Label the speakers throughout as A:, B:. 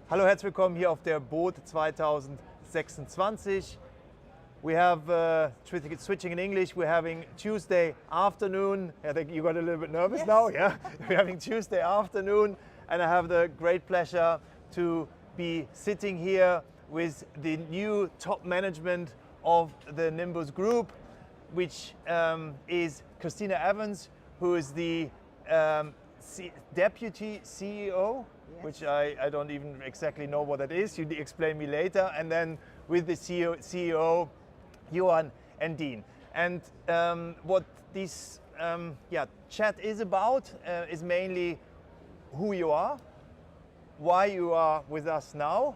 A: Hallo, herzlich willkommen hier auf der Boot 2026. We have, switching in English, we're having Tuesday afternoon. I think you got a little bit nervous now, yeah? We're having Tuesday afternoon, and I have the great pleasure to be sitting here with the new top management of the Nimbus Group, which is Christina Evans, who is the Deputy CEO, which I don't even exactly know what that is. You explain me later. And then with the CEO Johan and Dean. And what this chat is about is mainly who you are, why you are with us now,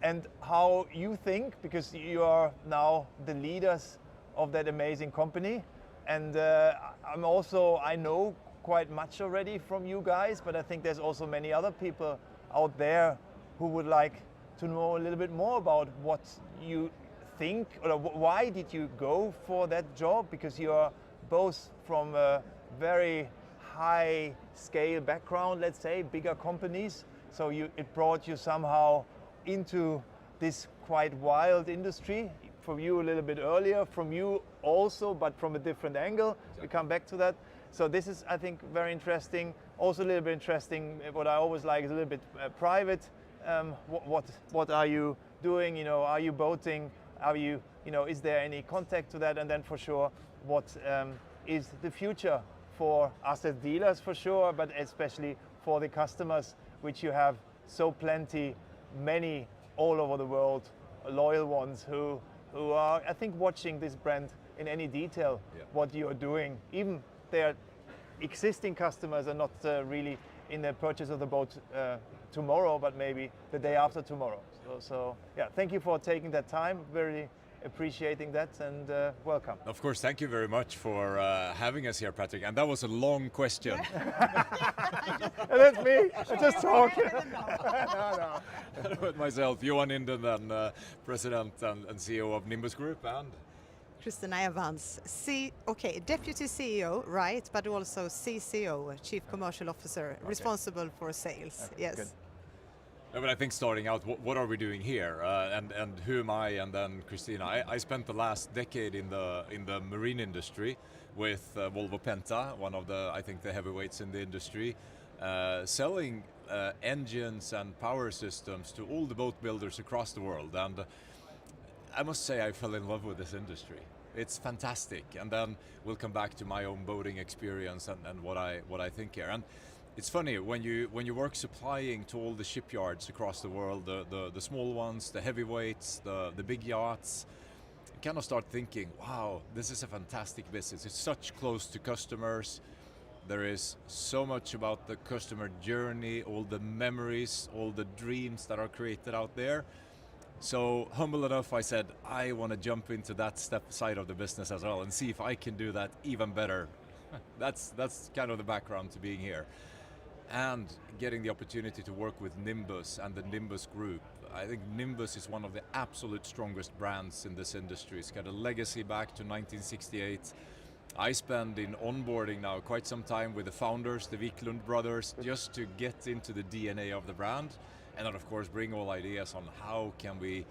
A: and how you think, because you are now the leaders of that amazing company. And I know quite much already from you guys, but I think there's also many other people out there who would like to know a little bit more about what you think, or why did you go for that job, because you are both from a very high scale background, let's say, bigger companies, so it brought you somehow into this quite wild industry. From you a little bit earlier, from you also, but from a different angle. Exactly. We come back to that. So this is, I think, very interesting. Also a little bit interesting, what I always like is a little bit private. What are you doing? You know, are you boating? Are you, is there any contact to that? And then for sure, what is the future for us as dealers for sure, but especially for the customers, which you have so many all over the world, loyal ones who are, I think, watching this brand in any detail, what you're doing. Even their existing customers are not really in the purchase of the boat tomorrow, but maybe the day after tomorrow. So yeah, thank you for taking that time. Very appreciating that, and welcome.
B: Of course, thank you very much for having us here, Patrick. And that was a long question.
A: And that's me. I just talk. No.
B: With myself, Johan Inden, and President and CEO of Nimbus Group, and
C: Christina Evans, Deputy CEO, right, but also CCO, Chief Commercial Officer, responsible for sales. Okay, yes. Good.
B: No, but I think starting out, what are we doing here, and who am I? And then Christina, I spent the last decade in the marine industry with Volvo Penta, one of the heavyweights in the industry, selling engines and power systems to all the boat builders across the world. And I must say, I fell in love with this industry. It's fantastic. And then we'll come back to my own boating experience and what I think here. And it's funny, when you work supplying to all the shipyards across the world, the small ones, the heavyweights, the big yachts, you kind of start thinking, wow, this is a fantastic business. It's such close to customers. There is so much about the customer journey, all the memories, all the dreams that are created out there. So humble enough, I said, I want to jump into that side of the business as well and see if I can do that even better. That's kind of the background to being here. And getting the opportunity to work with Nimbus and the Nimbus Group. I think Nimbus is one of the absolute strongest brands in this industry. It's got a legacy back to 1968. I spend in onboarding now quite some time with the founders, the Wiklund brothers, just to get into the DNA of the brand. And then of course bring all ideas on how can we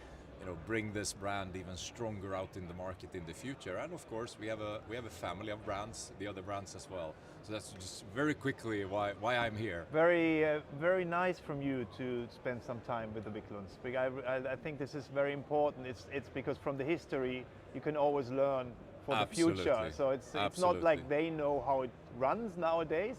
B: bring this brand even stronger out in the market in the future. And of course we have a family of brands, the other brands as well. So that's just very quickly why I'm here.
A: Very nice from you to spend some time with the Wiklunds. I think this is very important. It's because from the history you can always learn for the future. So it's not like they know how it runs nowadays,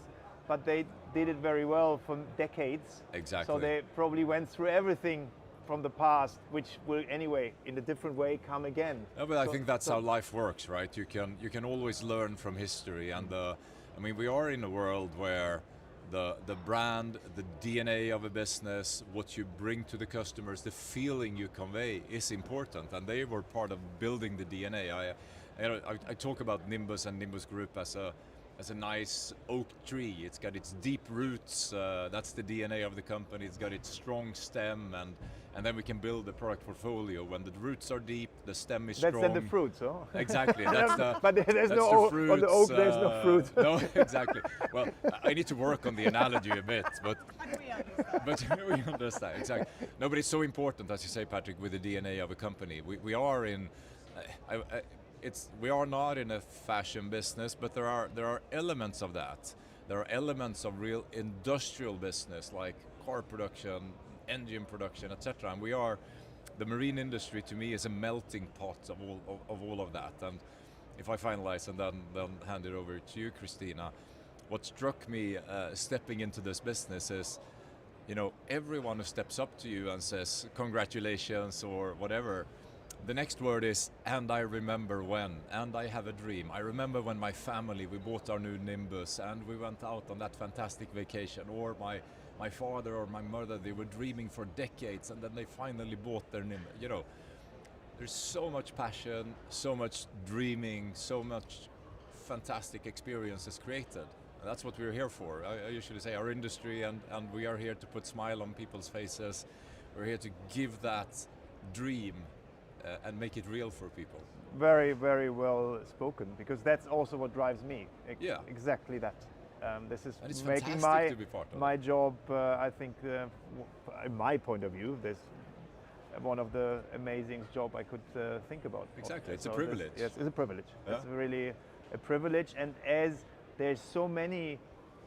A: but they did it very well for decades.
B: Exactly.
A: So they probably went through everything from the past, which will anyway, in a different way, come again.
B: No, but I think that's how life works, right? You can always learn from history, and we are in a world where the brand, the DNA of a business, what you bring to the customers, the feeling you convey is important, and they were part of building the DNA. I talk about Nimbus and Nimbus Group as a nice oak tree. It's got its deep roots, that's the DNA of the company. It's got its strong stem, and then we can build a product portfolio. When the roots are deep, the stem is strong.
A: That's then the fruits, huh?
B: Exactly. But
A: there's no
B: fruits,
A: on the oak. There's no fruit.
B: No, exactly. Well, I need to work on the analogy a bit, but
C: We understand.
B: But we understand, exactly. No, but it's so important, as you say, Patrick, with the DNA of a company. We are in, we are not in a fashion business, but there are elements of that. There are elements of real industrial business, like car production, engine production, etc. And the marine industry to me is a melting pot of all of that. And if I finalize and then hand it over to you, Christina, what struck me stepping into this business is, everyone who steps up to you and says congratulations or whatever, the next word is, and I remember when, and I have a dream. I remember when my family, we bought our new Nimbus and we went out on that fantastic vacation, or my father or my mother, they were dreaming for decades and then they finally bought their Nimbus. There's so much passion, so much dreaming, so much fantastic experiences created. And that's what we're here for. I usually say our industry, and we are here to put smile on people's faces. We're here to give that dream and make it real for people.
A: Very, very well spoken, because that's also what drives me.
B: Yeah.
A: Exactly that. This is
B: and it's
A: making
B: fantastic to be part of.
A: my job, I think, in my point of view, this one of the amazing job I could think about.
B: Exactly, it's
A: so
B: a privilege.
A: Yes, it's a privilege.
B: Yeah.
A: It's really a privilege, and as there's so many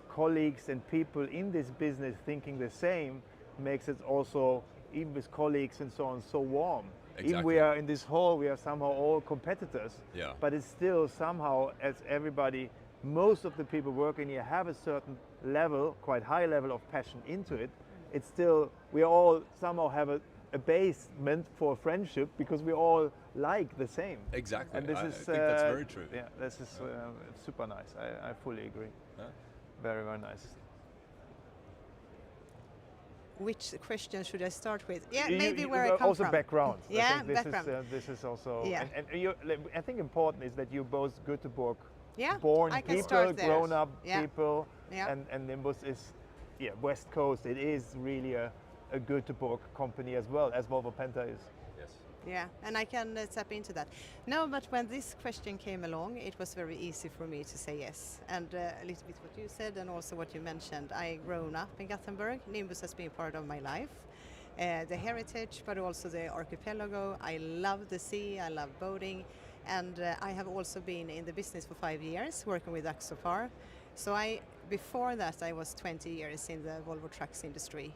A: colleagues and people in this business thinking the same, makes it also, even with colleagues and so on, so warm.
B: Exactly.
A: Even we are in this hall, we are somehow all competitors,
B: Yeah.
A: but it's still somehow, as everybody, most of the people working here have a certain level, quite high level of passion into it. It's still, we all somehow have a basement for friendship, because we all like the same.
B: Exactly.
A: And this
B: I
A: is,
B: think that's very true.
A: Yeah, this is super nice. I fully agree.
B: Yeah.
A: Very, very nice.
C: Which question should I start with? Yeah,
A: You-
C: maybe
A: you-
C: where I come
A: also
C: from.
A: background. I
C: Yeah,
A: think
C: background.
A: this is also,
C: Yeah.
A: and I think important is that you're both Göteborg
C: Yeah,
A: born
C: I can
A: people,
C: start there.
A: grown up
C: Yeah.
A: people,
C: Yeah.
A: and Nimbus is, West Coast. It is really a Göteborg company as well as Volvo Penta is.
B: Yes.
C: Yeah, and I can tap into that. No, but when this question came along, it was very easy for me to say yes. And a little bit what you said, and also what you mentioned. I grown up in Gothenburg. Nimbus has been part of my life. The heritage, but also the archipelago. I love the sea, I love boating. And I have also been in the business for 5 years, working with Axopar. So before that, I was 20 years in the Volvo Trucks industry.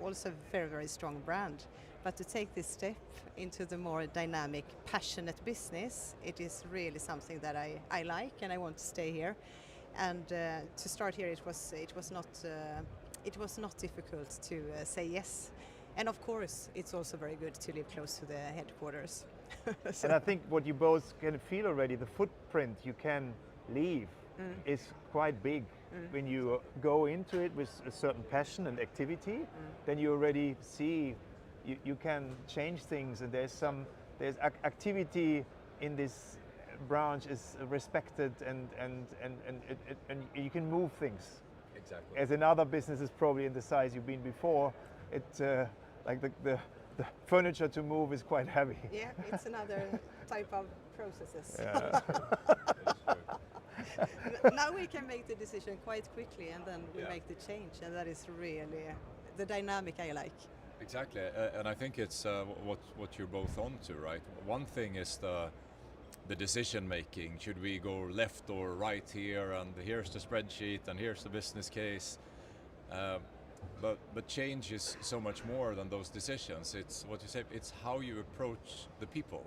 C: Also a very, very strong brand. But to take this step into the more dynamic, passionate business, it is really something that I like, and I want to stay here. And to start here, it was not difficult to say yes. And of course, it's also very good to live close to the headquarters. So
A: And I think what you both can feel already, the footprint you can leave is quite big. When you go into it with a certain passion and activity, then you already see you can change things, and there's activity in this branch is respected, and you can move things.
B: Exactly.
A: As in other businesses, probably in the size you've been before, it like the furniture to move is quite heavy.
C: yeah, it's another type of processes.
A: Yeah.
C: Now we can make the decision quite quickly, and then we
B: Yeah.
C: make the change, and that is really the dynamic I like.
B: Exactly, and I think it's what you're both on to, right? One thing is the decision making. Should we go left or right here? And here's the spreadsheet, and here's the business case. But change is so much more than those decisions. It's what you say. It's how you approach the people,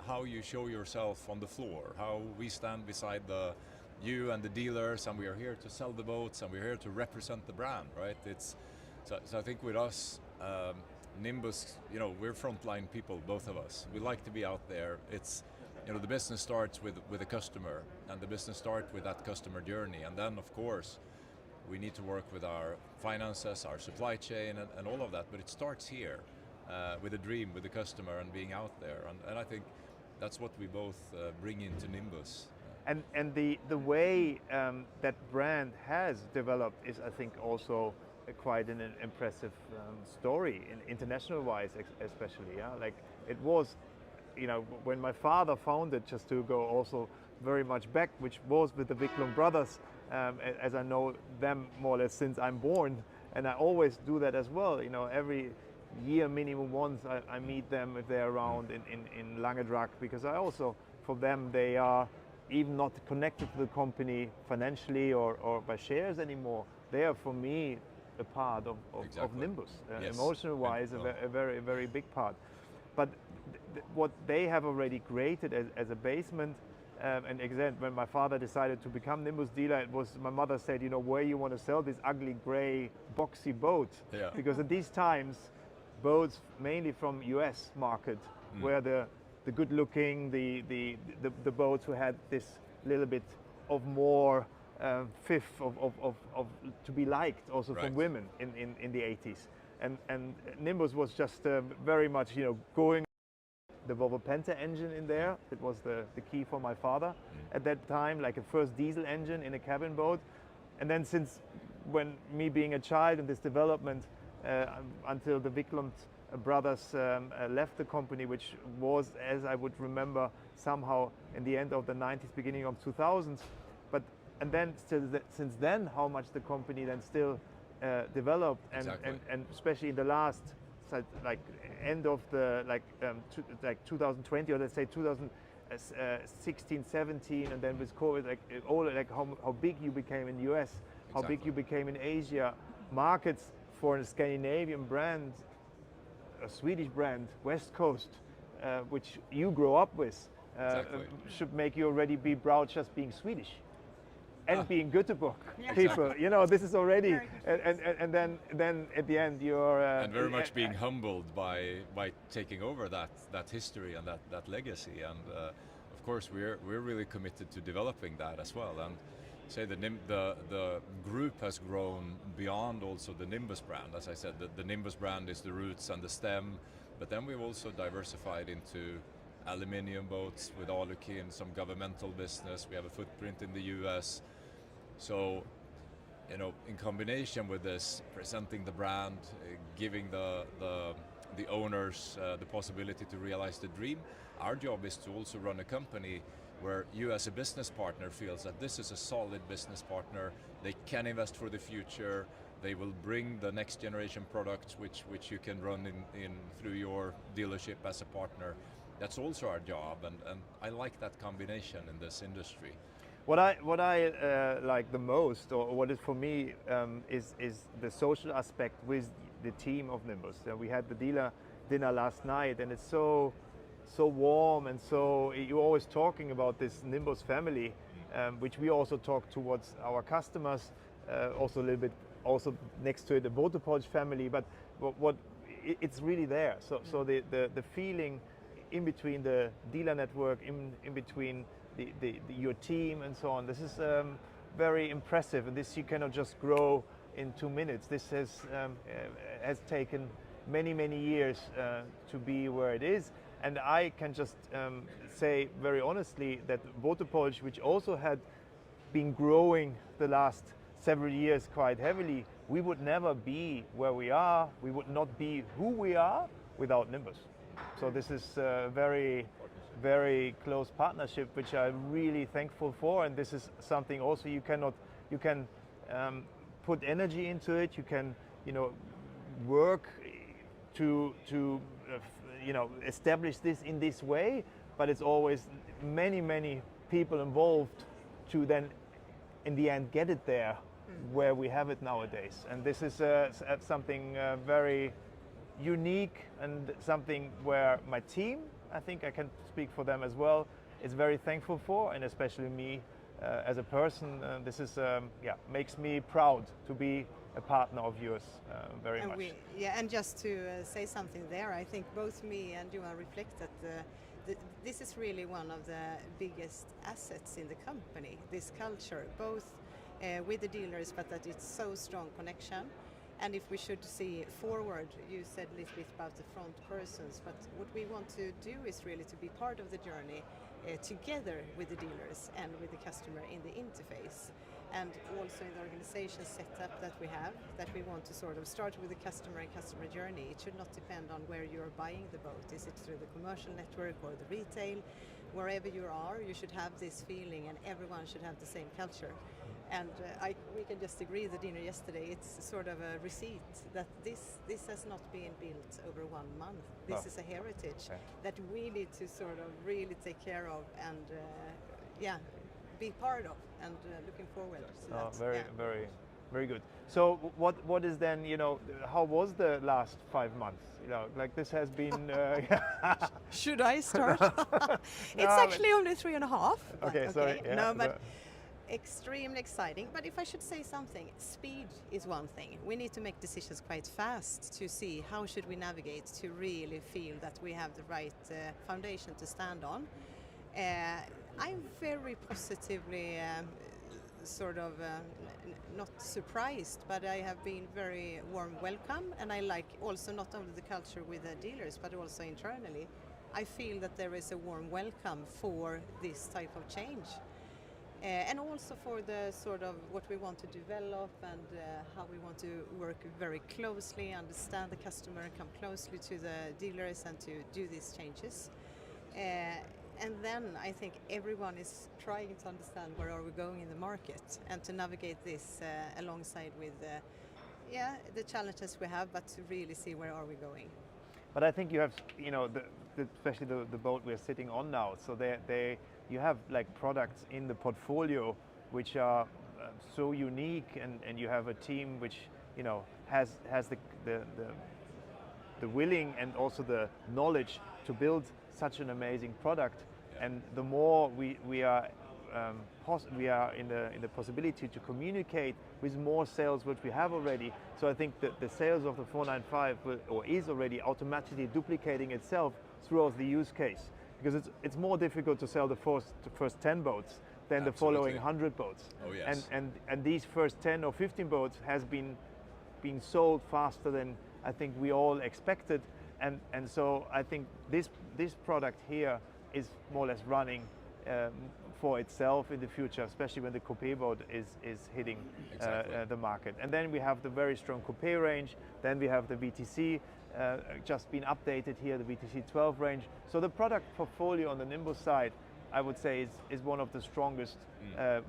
B: how you show yourself on the floor, how we stand beside you and the dealers, and we are here to sell the boats, and we're here to represent the brand, right? So I think with us, Nimbus, we're frontline people, both of us. We like to be out there. It's, the business starts with a customer, and the business starts with that customer journey, and then of course we need to work with our finances, our supply chain, and all of that. But it starts here with a dream, with the customer, and being out there. And I think that's what we both bring into Nimbus.
A: And the way that brand has developed is, I think, also quite an impressive story, international wise, especially. Yeah, like it was, when my father founded, just to go also very much back, which was with the Wicklund brothers, as I know them more or less since I'm born. And I always do that as well. You know, every year minimum once I meet them if they're around in Langedrag, because I also, for them, they are even not connected to the company financially or by shares anymore. They are, for me, a part of Nimbus,
B: Yes.
A: emotional-wise, a very big part. But what they have already created as a basement, and again, when my father decided to become Nimbus dealer, it was, my mother said, you know, where you want to sell this ugly gray boxy boat?
B: Yeah.
A: Because at these times, boats mainly from US market were the good looking, the boats who had this little bit of more fifth of to be liked also from women in the 80s. And Nimbus was just very much, you know, going the Volvo Penta engine in there. It was the key for my father at that time, like a first diesel engine in a cabin boat. And then since when me being a child in this development until the Wiklund brothers left the company, which was, as I would remember, somehow in the end of the 90s, beginning of 2000s. And then still since then, how much the company then still developed, and especially in the last, like end of the like 2020, or let's say 2016, 17, and then with COVID, like all like how big you became in the US, how big you became in Asia, markets for a Scandinavian brand, a Swedish brand, West Coast, which you grow up with, should make you already be proud just being Swedish. And being Göteborg people, you know, this is already, and then at the end you're
B: and very much being humbled by taking over that history and that legacy, and of course we're really committed to developing that as well. And say the group has grown beyond also the Nimbus brand. As I said, the Nimbus brand is the roots and the stem, but then we've also diversified into aluminium boats with Aluki and some governmental business. We have a footprint in the US. So, you know, in combination with this, presenting the brand, giving the owners the possibility to realize the dream, our job is to also run a company where you as a business partner feels that this is a solid business partner, they can invest for the future, they will bring the next generation products which you can run in through your dealership as a partner. That's also our job, and I like that combination in this industry.
A: What I like the most, or what is for me, is the social aspect with the team of Nimbus. We had the dealer dinner last night, and it's so warm, and so you're always talking about this Nimbus family, which we also talk towards our customers, also a little bit also next to it, the Waterpolch family, but what it's really there. So the feeling in between the dealer network, in between your team and so on. This is very impressive, and this you cannot just grow in 2 minutes. This has taken many years to be where it is, and I can just say very honestly that Waterpolch, which also had been growing the last several years quite heavily, we would never be where we are, we would not be who we are without Nimbus. So this is a very close partnership, which I'm really thankful for, and this is something also you can put energy into it. You can, you know, work to you know, establish this in this way, but it's always many people involved to then in the end get it there where we have it nowadays. And this is something very unique, and something where my team, I think I can speak for them as well, is very thankful for, and especially me as a person. This is makes me proud to be a partner of yours very much.
C: And just to say something there, I think both me and Johan reflect that this is really one of the biggest assets in the company, this culture, both with the dealers, but that it's so strong connection. And if we should see forward, you said a little bit about the front persons, but what we want to do is really to be part of the journey together with the dealers and with the customer in the interface. And also in the organization setup that we have, that we want to sort of start with the customer and customer journey. It should not depend on where you're buying the boat. Is it through the commercial network or the retail? Wherever you are, you should have this feeling, and everyone should have the same culture. And we can just agree, the dinner yesterday, it's sort of a receipt that this has not been built over 1 month. This is a heritage that we need to sort of really take care of and be part of, and looking forward to that.
A: Very good. So what is then, how was the last 5 months? Like this has been...
C: Should I start? It's actually only 3.5.
A: Okay, sorry. Yeah,
C: no, but extremely exciting. But if I should say something, speed is one thing. We need to make decisions quite fast to see how should we navigate to really feel that we have the right foundation to stand on. I'm very positively not surprised, but I have been very warm welcome, and I like also not only the culture with the dealers, but also internally. I feel that there is a warm welcome for this type of change. And also for the sort of what we want to develop and how we want to work very closely, understand the customer, come closely to the dealers and to do these changes. And then I think everyone is trying to understand where are we going in the market, and to navigate this alongside with the challenges we have, but to really see where are we going.
A: But I think you have, especially the boat we're sitting on now, so you have like products in the portfolio which are so unique, and you have a team which has the willing and also the knowledge to build such an amazing product. And the more we are in the possibility to communicate with more sales which we have already. So I think that the sales of the 495 is already automatically duplicating itself throughout the use case, because it's more difficult to sell the first 10 boats than the following 100 boats.
B: Oh yes.
A: And these first 10 or 15 boats has been sold faster than I think we all expected, and so I think this product here is more or less running for itself in the future, especially when the coupe boat is hitting the market. And then we have the very strong coupe range. Then we have the VTC just been updated here, the VTC 12 range. So the product portfolio on the Nimbus side, I would say, is one of the strongest,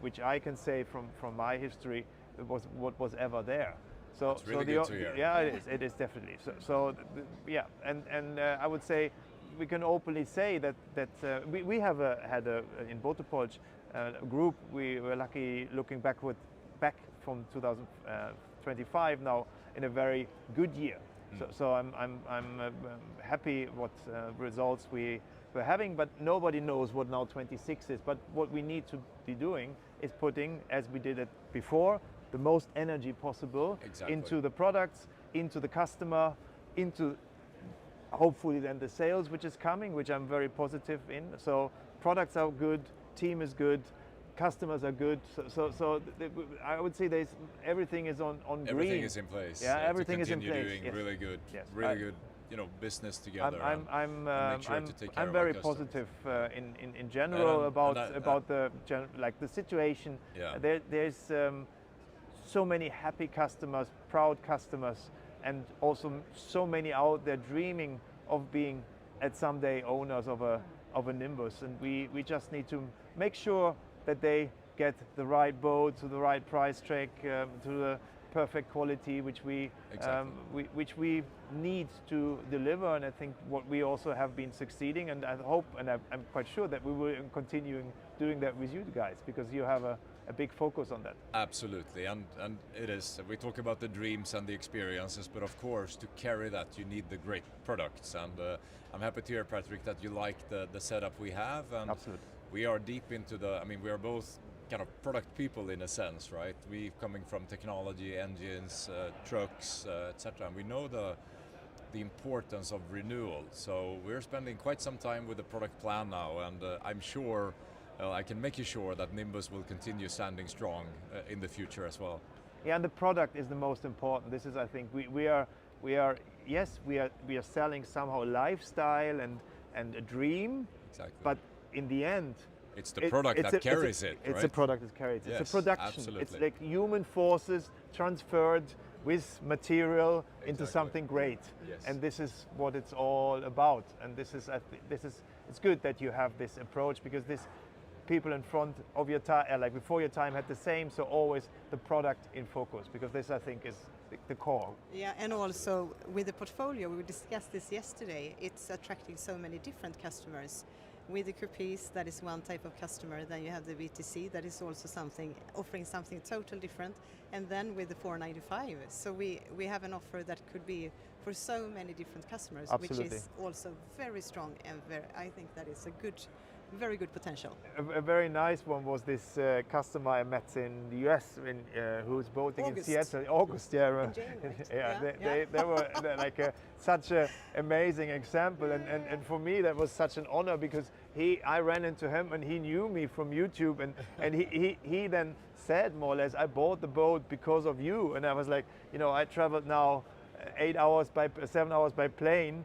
A: which I can say from my history what was ever there. So
B: it's really good to hear.
A: Yeah, it is definitely. And I would say we can openly say that we have had in Botopolj a group. We were lucky looking back from 2025 now in a very good year. So I'm happy what results we were having, but nobody knows what now 26 is. But what we need to be doing is putting, as we did it before, the most energy possible into the products, into the customer, into hopefully then the sales which is coming, which I'm very positive in. So products are good, team is good, customers are good. So I would say everything is on green.
B: Everything is in place.
A: Yeah, everything is in place.
B: Doing really good, good. Business together.
A: I'm very positive in general about the situation.
B: Yeah.
A: There's so many happy customers, proud customers, and also so many out there dreaming of being at someday owners of a Nimbus. And we just need to make sure that they get the right boat to the right price track, to the perfect quality which we need to deliver. And I think what we also have been succeeding, and I hope, and I'm quite sure that we will continue doing that with you guys, because you have a big focus on that.
B: Absolutely, and it is. We talk about the dreams and the experiences, but of course, to carry that, you need the great products. And I'm happy to hear, Patrick, that you like the setup we have. And
A: absolutely.
B: We are deep into we are both kind of product people in a sense, right? We coming from technology, engines, trucks, etc. And we know the importance of renewal. So we're spending quite some time with the product plan now, and I'm sure I can make you sure that Nimbus will continue standing strong in the future as well.
A: Yeah, and the product is the most important. This is, I think, we are selling somehow a lifestyle and a dream.
B: Exactly.
A: But in the end,
B: it's the product that carries it.
A: It's a product that carries it.
B: Yes,
A: it's a production.
B: Absolutely.
A: It's like human forces transferred with material into something great.
B: Yes.
A: And this is what it's all about. And it's good that you have this approach, because people in front of your time, like before your time, had the same. So always the product in focus, because this, I think, is the core.
C: Yeah, and also with the portfolio, we discussed this yesterday, it's attracting so many different customers. With the coupés, that is one type of customer. Then you have the VTC, that is also something, offering something totally different. And then with the 495, so we have an offer that could be for so many different customers,
A: Absolutely.
C: which is also very strong, and I think that is a very good potential.
A: A very nice one was this customer I met in the US, who's boating
C: August.
A: in Seattle. August, yeah.
C: In June, right?
A: Yeah, they were like such an amazing example, and for me that was such an honor, because I ran into him and he knew me from YouTube, and he then said more or less, I bought the boat because of you. And I was like, I traveled now 7 hours by plane,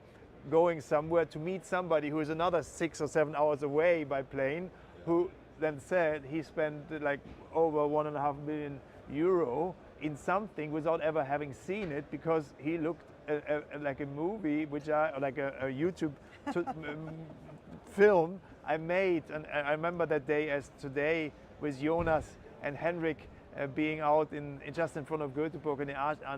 A: going somewhere to meet somebody who is another 6 or 7 hours away by plane, who then said he spent like over €1.5 million in something without ever having seen it, because he looked like a movie, like a YouTube film I made. And I remember that day as today, with Jonas and Henrik being out just in front of Göteborg in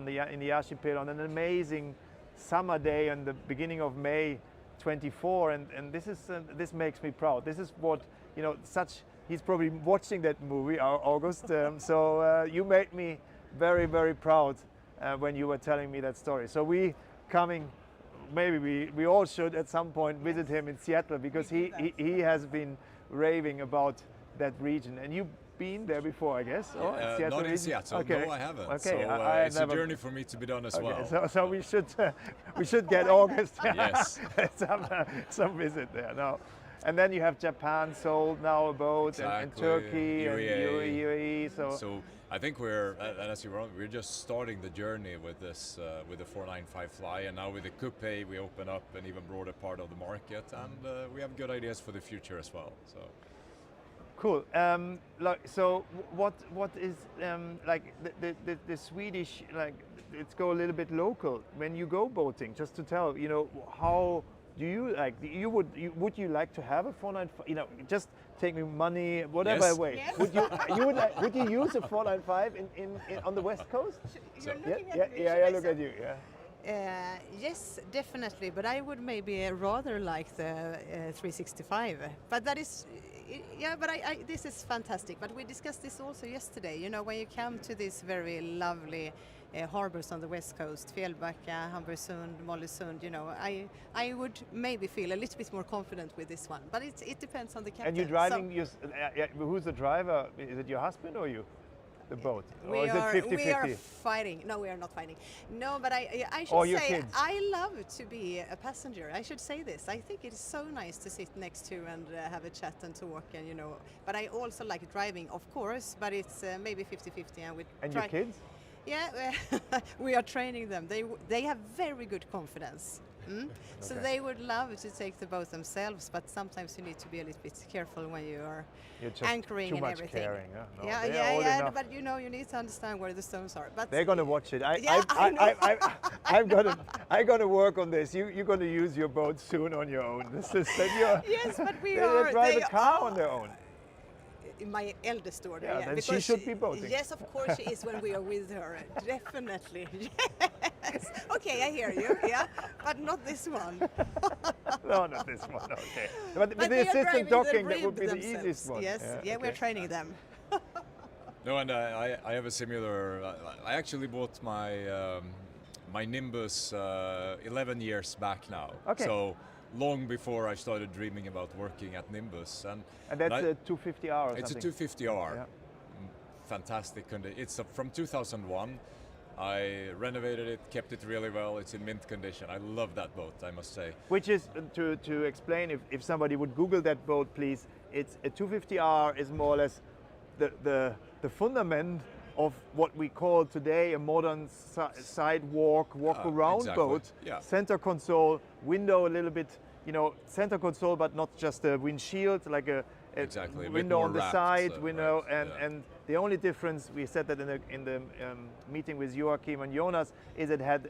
A: the archipelago on an amazing summer day in the beginning of May 24, and this makes me proud. This is what he's probably watching that movie, August. So you made me very, very proud when you were telling me that story. So maybe we all should at some point visit him in Seattle, because he has been raving about that region. And you've been there before, I guess?
B: Not in Seattle.
A: Okay.
B: No, I haven't.
A: Okay.
B: So it's a journey for me to be done as well.
A: So we should get August.
B: Yes.
A: some visit there now. And then you have Japan sold now a boat, and Turkey and UAE.
B: So I think we're just starting the journey with this with the 495 Fly, and now with the coupe we open up an even broader part of the market, and we have good ideas for the future as well. So.
A: Cool. So what is like the Swedish, like, let's go a little bit local. When you go boating, just to tell, how do you like? Would you like to have a 495? Just take me money, whatever
B: Yes.
A: way.
C: Yes.
A: Would you use a 495 in on the West Coast?
C: You're looking at me,
A: Yeah.
C: should I
A: Look
C: say?
A: at you. Yeah.
C: Yes, definitely, but I would maybe rather like the 365. But that is, but this is fantastic. But we discussed this also yesterday. When you come to these very lovely harbors on the West Coast, Fjällbacka, Hamburgsund, Mollösund, I would maybe feel a little bit more confident with this one. But it depends on the captain.
A: And you're driving, who's the driver? Is it your husband or you? The boat? Or is it 50-50?
C: We are fighting. No, we are not fighting. No, but I should
A: Or your
C: say
A: kids.
C: I love to be a passenger. I should say this. I think it is so nice to sit next to and have a chat and talk, and But I also like driving, of course. But it's maybe 50-50,
A: And your kids?
C: Yeah, we are training them. They have very good confidence. So
A: Okay.
C: they would love to take the boat themselves, but sometimes you need to be a little bit careful when you are
A: You're just
C: anchoring
A: too
C: and
A: much
C: everything.
A: caring, huh? No, they are old
C: yeah.
A: enough.
C: But you need to understand where the stones are. But
A: They're gonna watch it.
C: I
A: I'm gonna work on this. You're gonna use your boat soon on your own.
C: Yes, but we
A: they
C: are.
A: drive a car on their own.
C: My eldest daughter,
A: Yeah, then she
C: because
A: should be boating.
C: Yes, of course she is when we are with her. Definitely. Yes. Okay, I hear you. Yeah, but not this one.
A: No, not this one. Okay. But
C: But
A: the
C: they are
A: assistant
C: driving
A: docking,
C: the
A: that would be
C: rib
A: the easiest one.
C: Yes, yeah, we're
A: okay.
C: training them.
B: No, and I have a similar. I actually bought my Nimbus 11 years back now.
A: Okay.
B: So long before I started dreaming about working at Nimbus, and
A: that's a 250R or
B: it's
A: something.
B: a 250R.
A: Yeah.
B: Fantastic condition. It's from 2001. I renovated it, kept it really well. It's in mint condition. I love that boat, I must say.
A: Which is, to explain, if somebody would Google that boat, please, it's a 250R is more or less the fundament of what we call today a modern sidewalk, walk-around
B: exactly.
A: boat.
B: Yeah.
A: Center console, window a little bit, center console, but not just a windshield, like a
B: Exactly. A bit
A: window
B: more
A: on the
B: wrapped,
A: side, window,
B: right, yeah.
A: and the only difference, we said that in the meeting with Joachim and Jonas, is it had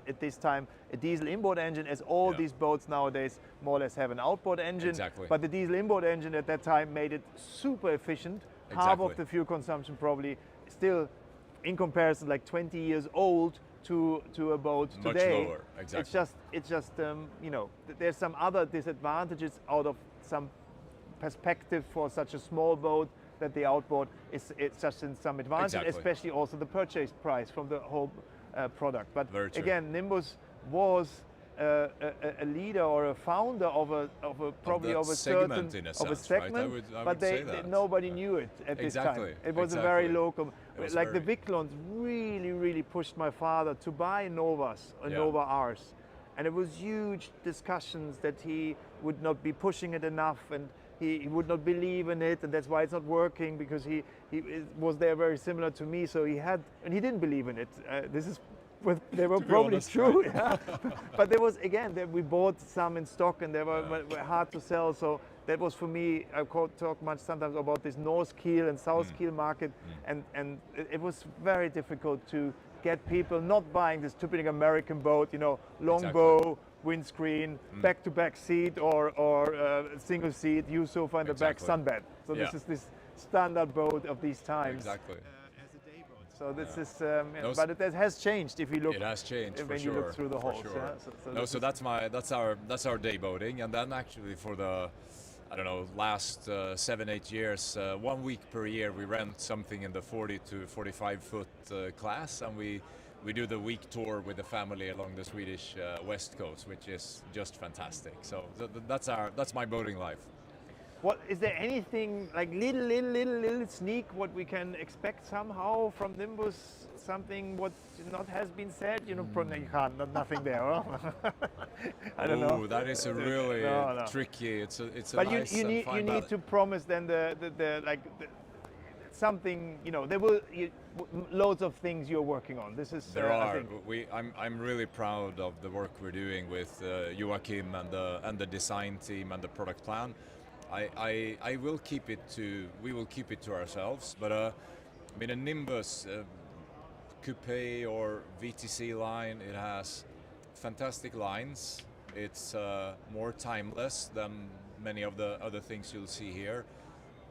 A: at this time a diesel inboard engine, as all
B: Yeah.
A: these boats nowadays more or less have an outboard engine.
B: Exactly.
A: But the diesel inboard engine at that time made it super efficient, half of
B: Exactly.
A: the fuel consumption probably, still in comparison like 20 years old to a boat
B: Much
A: today.
B: lower, exactly.
A: It's just you know, there's some other disadvantages out of some perspective for such a small boat, that the outboard is it's just in some advantage,
B: Exactly.
A: especially also the purchase price from the whole product. But
B: Very true.
A: again, Nimbus was a leader or a founder of a probably
B: that
A: of a
B: segment
A: certain
B: in a
A: of a
B: sense, right? I
A: segment,
B: would
A: but
B: say that.
A: nobody knew it at this
B: Exactly,
A: time. It was a very
B: exactly.
A: local,
B: It was
A: like the
B: very-
A: Viclons really pushed my father to buy Novas,
B: Yeah.
A: Nova Rs. And it was huge discussions that he would not be pushing it enough, and he would not believe in it, and that's why it's not working, because he was there very similar to me, so he didn't believe in it. This is they were
B: To be
A: probably
B: honest,
A: true,
B: right.
A: yeah. But there was, again, we bought some in stock, and they were hard to sell, so that was for me. I talk much sometimes about this North Kiel and South Kiel market, and it was very difficult to get people not buying this typical American boat, you know, long
B: Exactly.
A: bow, windscreen, back-to-back seat, or single seat, you sofa in the back,
B: Exactly.
A: sunbed. So this
B: Yeah.
A: is this standard boat of these times.
B: Exactly.
A: As a day boat. So this is,
B: Those-
A: but it has changed if you look.
B: It has changed for
A: when
B: sure.
A: you look through the
B: for
A: holes.
B: sure.
A: Yeah?
B: No,
A: this
B: so
A: is-
B: that's our day boating, and then actually for the, I don't know, last 7-8 years, 1 week per year we rent something in the 40 to 45 foot class, and we do the week tour with the family along the Swedish west coast, which is just fantastic. So that's my boating life.
A: What is there anything like little sneak what we can expect somehow from Nimbus? Something what not has been said? You know, probably you can't. Nothing there. Huh? I don't know.
B: Ooh, that is a really
A: No.
B: tricky. It's a
A: But
B: nice
A: you
B: and
A: need
B: fine
A: you need
B: balance.
A: to promise then something. You know, there will loads of things you're working on. This is
B: There
A: I
B: are.
A: think.
B: I'm really proud of the work we're doing with Joachim and the design team and the product plan. I will keep it to. We will keep it to ourselves. But I mean, a Nimbus coupe or VTC line, it has fantastic lines. It's more timeless than many of the other things you'll see here.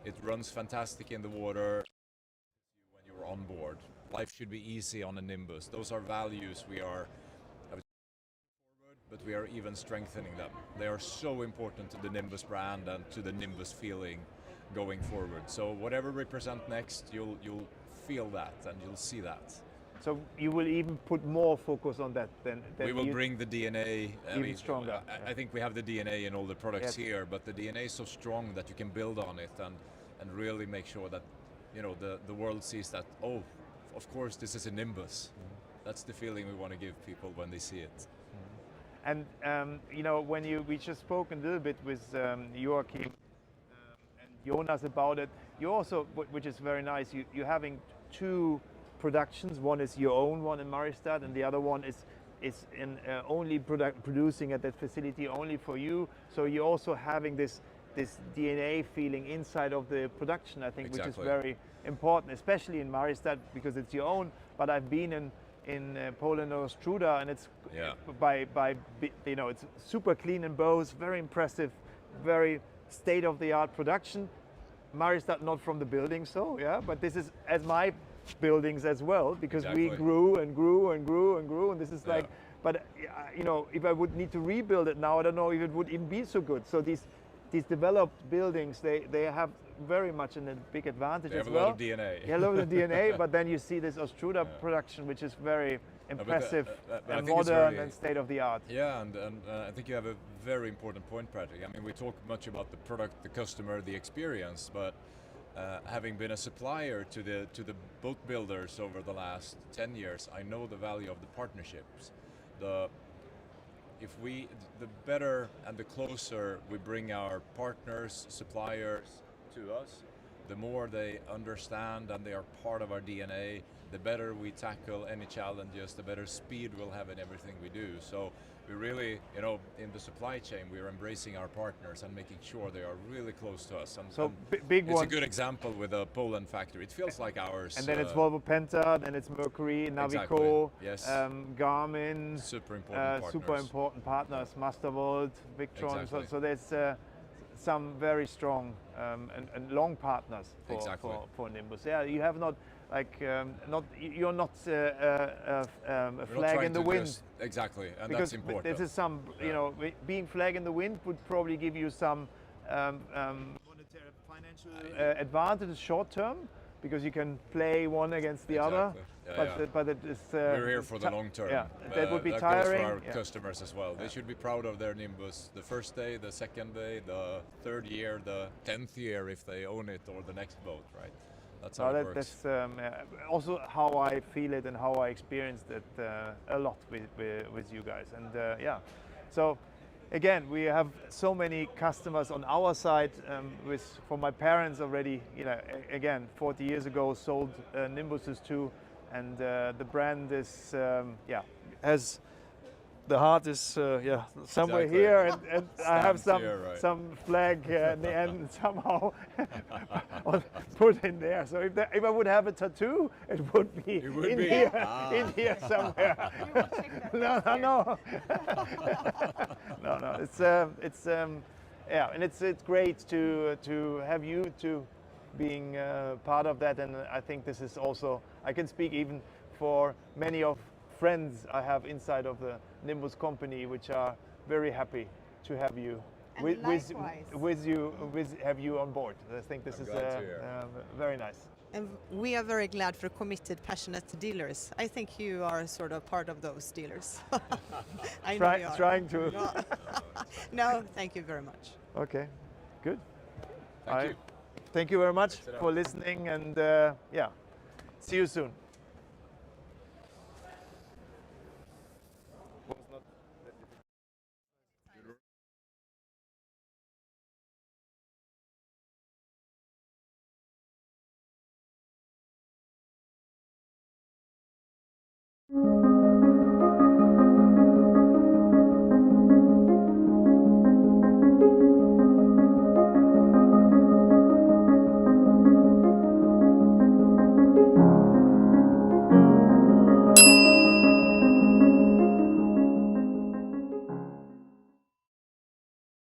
B: It runs fantastic in the water when you're on board. Life should be easy on a Nimbus. Those are values we are forward, but we are even strengthening them. They are so important to the Nimbus brand and to the Nimbus feeling going forward. So whatever we present next, you'll feel that and you'll see that.
A: So you will even put more focus on that than
B: We will
A: you-
B: bring the DNA
A: Even stronger.
B: I think we have the DNA in all the products
A: Yes.
B: here, but the DNA is so strong that you can build on it and really make sure that the world sees that, oh, of course this is a Nimbus. That's the feeling we want to give people when they see it.
A: And you know, we just spoke a little bit with Joachim and Jonas about it. You also, which is very nice, you're having two productions. One is your own one in Mariestad, and the other one is in only producing at that facility only for you. So you're also having this DNA feeling inside of the production, I think, which is
B: Exactly.
A: very important, especially in Mariestad because it's your own. But I've been in Poland or Struda, and it's it's super clean in both, very impressive, very state-of-the-art production. Mariestad not from the building, so yeah, but this is as my buildings as well, because we
B: Exactly.
A: grew and grew and grew and grew, and this is like,
B: Yeah.
A: but you know, if I would need to rebuild it now, I don't know if it would even be so good. So these developed buildings, they have very much a big advantage
B: They
A: as
B: have
A: well.
B: a lot of DNA.
A: Yeah, a lot of DNA, but then you see this Ostruda production, which is very
B: but
A: impressive
B: I
A: and
B: think it's
A: modern
B: very-
A: and state of the art.
B: Yeah, and I think you have a very important point, Patrick. I mean, we talk much about the product, the customer, the experience, but having been a supplier to the boat builders over the last 10 years, I know the value of the partnerships. The better and the closer we bring our partners, suppliers to us, the more they understand and they are part of our DNA, the better we tackle any challenges, the better speed we'll have in everything we do. So we really, in the supply chain, we're embracing our partners and making sure they are really close to us. And,
A: So big
B: it's
A: one.
B: a good example with the Poland factory. It feels like ours.
A: And then it's Volvo Penta, then it's Mercury, Navico,
B: Exactly. Yes.
A: Garmin,
B: Super important partners.
A: super important partners, Mastervolt, Victron.
B: Exactly.
A: So there's some very strong and long partners for Nimbus. Yeah, you have not you're not a flag in the wind.
B: Exactly, and
A: Because
B: that's important.
A: this is some, being flag in the wind would probably give you some monetary financial advantage short term, because you can play one against the other.
B: Yeah,
A: but it is.
B: We're here for the long term.
A: Yeah, that would be
B: that
A: tiring.
B: goes for our customers as well. They should be proud of their Nimbus. The first day, the second day, the third year, the 10th year if they own it, or the next boat, right? That's how it works.
A: That's also how I feel it and how I experienced it a lot with you guys. And so again, we have so many customers on our side. For my parents already, again, 40 years ago, sold Nimbuses too, and the brand is has. The heart is somewhere
B: Exactly.
A: here, and I have some
B: here, right.
A: some flag in the end somehow put in there. So if I would have a tattoo, it would be in here somewhere. No. It's and it's great to have you two being part of that, and I think this is also, I can speak even for many of friends I have inside of the Nimbus company, which are very happy to have you have you on board. I think this is very nice.
C: And we are very glad for committed, passionate dealers. I think you are sort of part of those dealers. I know you are.
A: Trying to.
C: No, thank you very much.
A: Okay, good.
B: Thank you.
A: Thank you very much for listening, and see you soon.